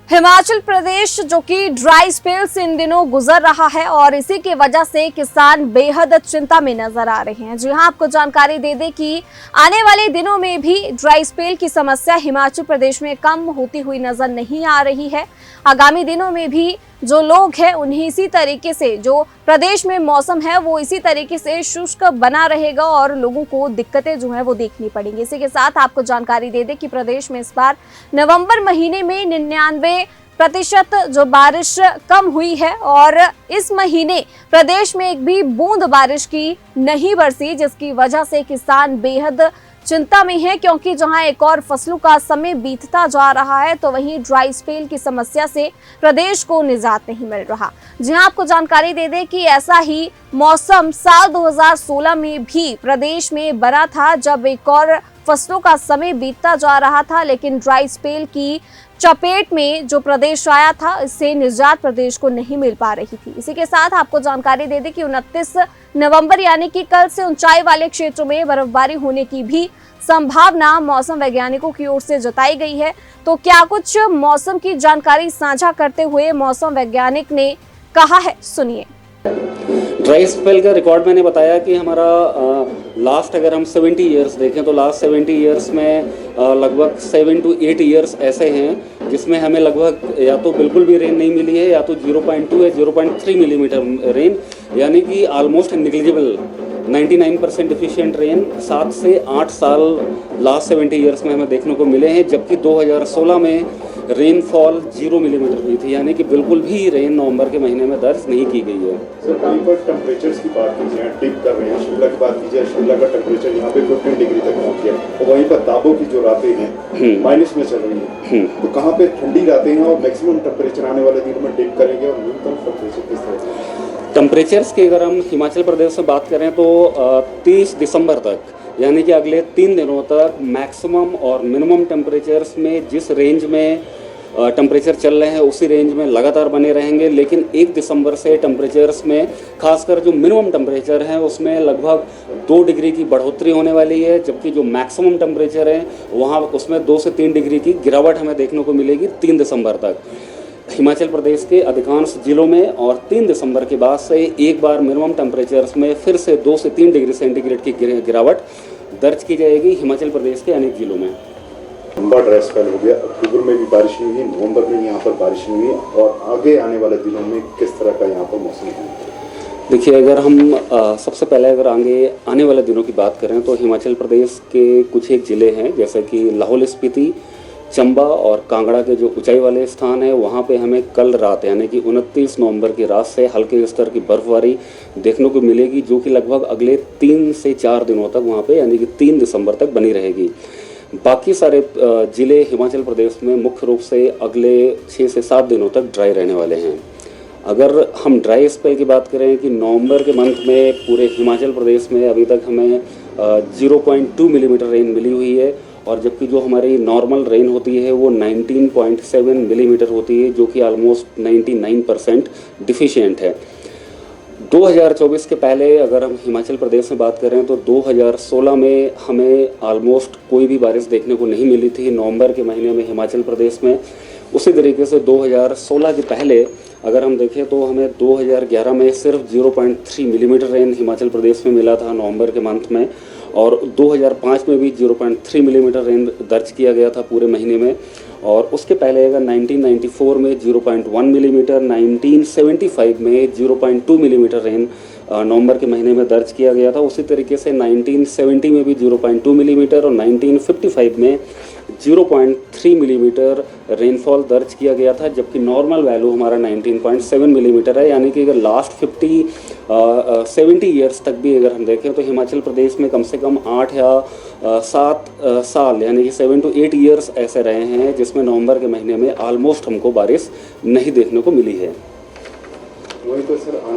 हिमाचल प्रदेश जो कि dry spell से इन दिनों गुजर रहा है और इसी की वजह से किसान बेहद चिंता में नजर आ रहे हैं। जी हां, आपको जानकारी दे दें कि आने वाले दिनों में भी ड्राई स्पेल की समस्या हिमाचल प्रदेश में कम होती हुई नजर नहीं आ रही है। आगामी दिनों में भी जो लोग हैं उन्हें इसी तरीके से जो प्रदेश में मौसम है वो इसी तरीके से शुष्क बना रहेगा और लोगों को दिक्कतें जो है वो देखनी पड़ेंगी। इसी के साथ आपको जानकारी दे दें कि प्रदेश में इस बार नवंबर महीने में 99% जो बारिश कम हुई है और इस महीने प्रदेश में एक भी बूंद बारिश की नहीं बरसी, जिसकी वजह से किसान बेहद चिंता में है, क्योंकि जहां एक और फसलों का समय बीतता जा रहा है तो वहीं ड्राई स्पेल की समस्या से प्रदेश को निजात नहीं मिल रहा। जी हां, आपको जानकारी दे दें कि ऐसा ही मौसम साल 2016 में भी प्रदेश में बना था, जब एक और फसलों का समय बीतता जा रहा था, लेकिन ड्राई स्पेल की चपेट में जो प्रदेश आया था इससे निजात प्रदेश को नहीं मिल पा रही थी। इसी के साथ आपको जानकारी दे दें कि 29 नवंबर यानी कि कल से ऊंचाई वाले क्षेत्रों में बर्फबारी होने की भी संभावना मौसम वैज्ञानिकों की ओर से जताई गई है। तो क्या कुछ मौसम की जानकारी साझा करते हुए मौसम वैज्ञानिक ने कहा है, सुनिए। ड्राई स्पेल का रिकॉर्ड मैंने बताया कि हमारा लास्ट अगर हम 70 ईयर्स देखें तो लास्ट 70 ईयर्स में लगभग 7 to 8 ईयर्स ऐसे हैं जिसमें हमें लगभग या तो बिल्कुल भी रेन नहीं मिली है या तो 0.2 या 0.3 मिलीमीटर रेन, यानी कि ऑलमोस्ट निग्लिजिबल 99% डिफिशिएंट रेन 7 से 8 साल लास्ट 70 ईयर्स में हमें देखने को मिले हैं। जबकि 2016 में रेनफॉल 0 मिलीमीटर हुई थी, यानी कि बिल्कुल भी रेन नवंबर के महीने में दर्ज नहीं की गई है। सर, कहीं पर टेम्परेचर्स की बात कीजिए, टिक कर रहे हैं, शिमला की बात कीजिए, शिमला का टेम्परेचर यहाँ पे 15 डिग्री तक पहुँच गया और वहीं पर दाबो की जो रातें हैं माइनस में चल रही हैं, तो कहाँ पे ठंडी रातें हैं और मैक्सिमम टेम्परेचर आने वाले दिनों में टिक करेंगे और न्यूनतम टेम्परेचर किस तरह? टेम्परेचर्स की अगर हम हिमाचल प्रदेश से बात करें तो 30 दिसंबर तक, यानी कि अगले 3 दिनों तक मैक्सिमम और मिनिमम टेम्परेचर्स में जिस रेंज में टेम्परेचर चल रहे हैं उसी रेंज में लगातार बने रहेंगे। लेकिन 1 दिसंबर से टेम्परेचर्स में खासकर जो मिनिमम टेम्परेचर है उसमें लगभग 2 डिग्री की बढ़ोतरी होने वाली है, जबकि जो मैक्सिमम टेम्परेचर है वहाँ उसमें 2 से 3 डिग्री की गिरावट हमें देखने को मिलेगी 3 दिसंबर तक हिमाचल प्रदेश के अधिकांश जिलों में। और 3 दिसंबर के बाद से एक बार मिनिमम टेम्परेचर्स में फिर से 2 से 3 डिग्री सेंटीग्रेड की गिरावट दर्ज की जाएगी हिमाचल प्रदेश के अनेक जिलों में। लंबा ड्राई स्पेल हो गया, अक्टूबर में भी बारिश नहीं हुई, नवंबर में यहाँ पर बारिश नहीं हुई और आगे आने वाले दिनों में किस तरह का यहाँ पर मौसम है? देखिए, अगर हम सबसे पहले अगर आगे आने वाले दिनों की बात करें तो हिमाचल प्रदेश के कुछ एक ज़िले हैं जैसे कि लाहौल स्पीति, चंबा और कांगड़ा के जो ऊंचाई वाले स्थान है वहाँ पे हमें कल रात यानी कि 29 नवंबर की रात से हल्के स्तर की बर्फबारी देखने को मिलेगी, जो कि लगभग अगले 3 से 4 दिनों तक वहाँ पे यानी कि 3 दिसंबर तक बनी रहेगी। बाकी सारे ज़िले हिमाचल प्रदेश में मुख्य रूप से अगले 6 से 7 दिनों तक ड्राई रहने वाले हैं। अगर हम ड्राई स्पेल की बात करें कि नवंबर के मंथ में पूरे हिमाचल प्रदेश में अभी तक हमें 0.2 मिलीमीटर रेन मिली हुई है, और जबकि जो हमारी नॉर्मल रेन होती है वो 19.7 मिलीमीटर होती है, जो कि ऑलमोस्ट 99% डिफिशिएंट है। 2024 के पहले अगर हम हिमाचल प्रदेश में बात करें तो 2016 में हमें ऑलमोस्ट कोई भी बारिश देखने को नहीं मिली थी नवंबर के महीने में हिमाचल प्रदेश में। उसी तरीके से 2016 के पहले अगर हम देखें तो हमें 2011 में सिर्फ 0.3 मिलीमीटर रेन हिमाचल प्रदेश में मिला था नवंबर के मंथ में, और 2005 में भी 0.3 मिलीमीटर रेन दर्ज किया गया था पूरे महीने में। और उसके पहले अगर 1994 में 0.1 मिलीमीटर, 1975 में 0.2 मिलीमीटर रेन नवंबर के महीने में दर्ज किया गया था। उसी तरीके से 1970 में भी 0.2 मिलीमीटर और 1955 में 0.3 मिलीमीटर रेनफॉल दर्ज किया गया था, जबकि नॉर्मल वैल्यू हमारा 19.7 मिलीमीटर है। यानी कि अगर लास्ट 70 ईयर्स तक भी अगर हम देखें तो हिमाचल प्रदेश में कम से कम 8 या 7 साल यानी कि 7 to 8 ईयर्स ऐसे रहे हैं जिसमें नवंबर के महीने में ऑलमोस्ट हमको बारिश नहीं देखने को मिली है। वही तो सर